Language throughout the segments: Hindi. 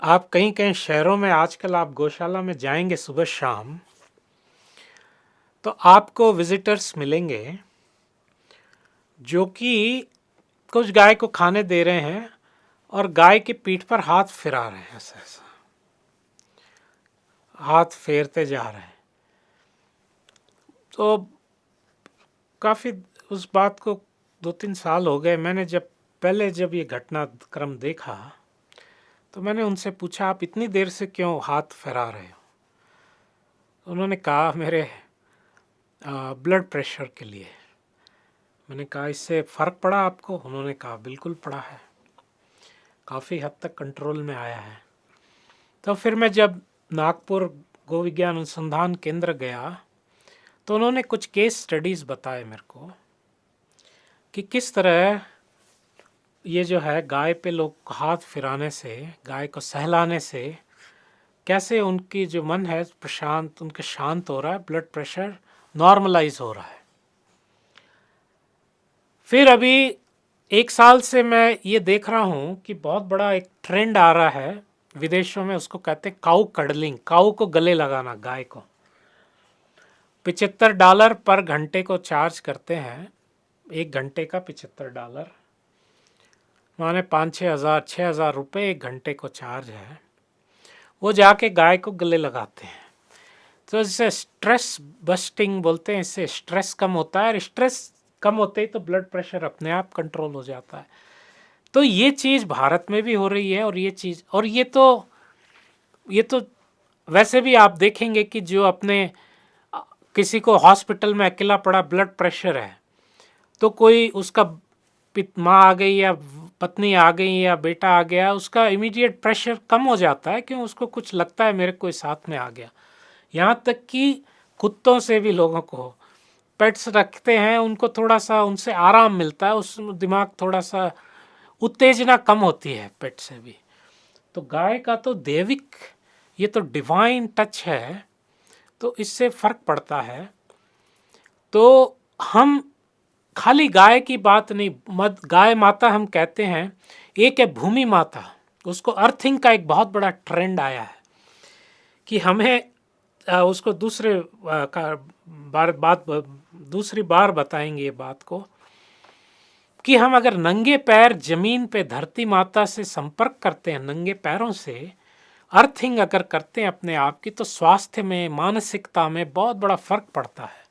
आप कहीं कहीं शहरों में आजकल आप गौशाला में जाएंगे सुबह शाम, तो आपको विजिटर्स मिलेंगे जो कि कुछ गाय को खाने दे रहे हैं और गाय की पीठ पर हाथ फिरा रहे हैं, ऐसा ऐसा हाथ फेरते जा रहे हैं। तो काफ़ी उस बात को 2-3 साल हो गए। मैंने जब ये घटनाक्रम देखा तो मैंने उनसे पूछा, आप इतनी देर से क्यों हाथ फैला रहे हो? उन्होंने कहा, मेरे ब्लड प्रेशर के लिए। मैंने कहा, इससे फ़र्क पड़ा आपको? उन्होंने कहा, बिल्कुल पड़ा है, काफ़ी हद तक कंट्रोल में आया है। तो फिर मैं जब नागपुर गो विज्ञान अनुसंधान केंद्र गया तो उन्होंने कुछ केस स्टडीज़ बताए मेरे को कि किस तरह ये जो है गाय पे लोग हाथ फिराने से, गाय को सहलाने से कैसे उनकी जो मन है प्रशांत, उनके शांत हो रहा है, ब्लड प्रेशर नॉर्मलाइज हो रहा है। फिर अभी 1 साल से मैं ये देख रहा हूँ कि बहुत बड़ा एक ट्रेंड आ रहा है विदेशों में, उसको कहते हैं काऊ कडलिंग, काऊ को गले लगाना। गाय को $75 पर घंटे को चार्ज करते हैं, 1 घंटे का $75, माने 5-6 हज़ार 6 हज़ार रुपये 1 घंटे को चार्ज है। वो जाके गाय को गले लगाते हैं। तो इससे स्ट्रेस बस्टिंग बोलते हैं, इससे स्ट्रेस कम होता है, और स्ट्रेस कम होते ही तो ब्लड प्रेशर अपने आप कंट्रोल हो जाता है। तो ये चीज़ भारत में भी हो रही है, और ये तो वैसे भी आप देखेंगे कि जो अपने किसी को हॉस्पिटल में अकेला पड़ा ब्लड प्रेशर है, तो कोई उसका माँ आ गई या पत्नी आ गई या बेटा आ गया, उसका इमीडिएट प्रेशर कम हो जाता है, क्यों? उसको कुछ लगता है मेरे कोई साथ में आ गया। यहाँ तक कि कुत्तों से भी लोगों को, पेट्स रखते हैं, उनको थोड़ा सा उनसे आराम मिलता है, उस दिमाग थोड़ा सा उत्तेजना कम होती है पेट से भी। तो गाय का तो दैविक, ये तो डिवाइन टच है, तो इससे फर्क पड़ता है। तो हम खाली गाय की बात नहीं, गाय माता हम कहते हैं, एक है भूमि माता, उसको अर्थिंग का एक बहुत बड़ा ट्रेंड आया है कि हमें उसको दूसरी बार बताएंगे ये बात को, कि हम अगर नंगे पैर जमीन पे धरती माता से संपर्क करते हैं, नंगे पैरों से अर्थिंग अगर करते हैं अपने आप की, तो स्वास्थ्य में, मानसिकता में बहुत बड़ा फर्क पड़ता है।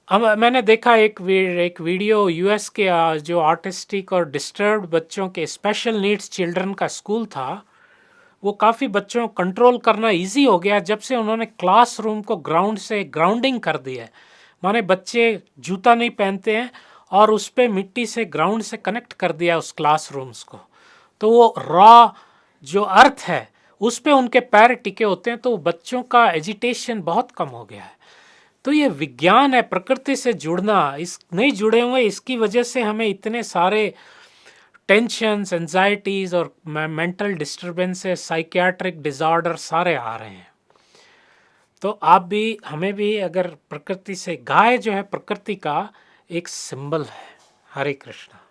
अब मैंने देखा एक वीडियो, यूएस के जो आर्टिस्टिक और डिस्टर्ब्ड बच्चों के, स्पेशल नीड्स चिल्ड्रन का स्कूल था, वो काफ़ी बच्चों को कंट्रोल करना इजी हो गया जब से उन्होंने क्लासरूम को ग्राउंड से ग्राउंडिंग कर दिया है। माने बच्चे जूता नहीं पहनते हैं और उस पर मिट्टी से, ग्राउंड से कनेक्ट कर दिया उस क्लासरूम्स को, तो वो रॉ जो अर्थ है उस पे उनके पैर टिके होते हैं, तो बच्चों का एजिटेशन बहुत कम हो गया है। तो ये विज्ञान है, प्रकृति से जुड़ना। इस नहीं जुड़े हुए, इसकी वजह से हमें इतने सारे टेंशन्स, एंजाइटीज और मेंटल डिस्टर्बेंसेस, साइकियाट्रिक डिसऑर्डर सारे आ रहे हैं। तो आप भी, हमें भी, अगर प्रकृति से, गाय जो है प्रकृति का एक सिंबल है। हरे कृष्णा।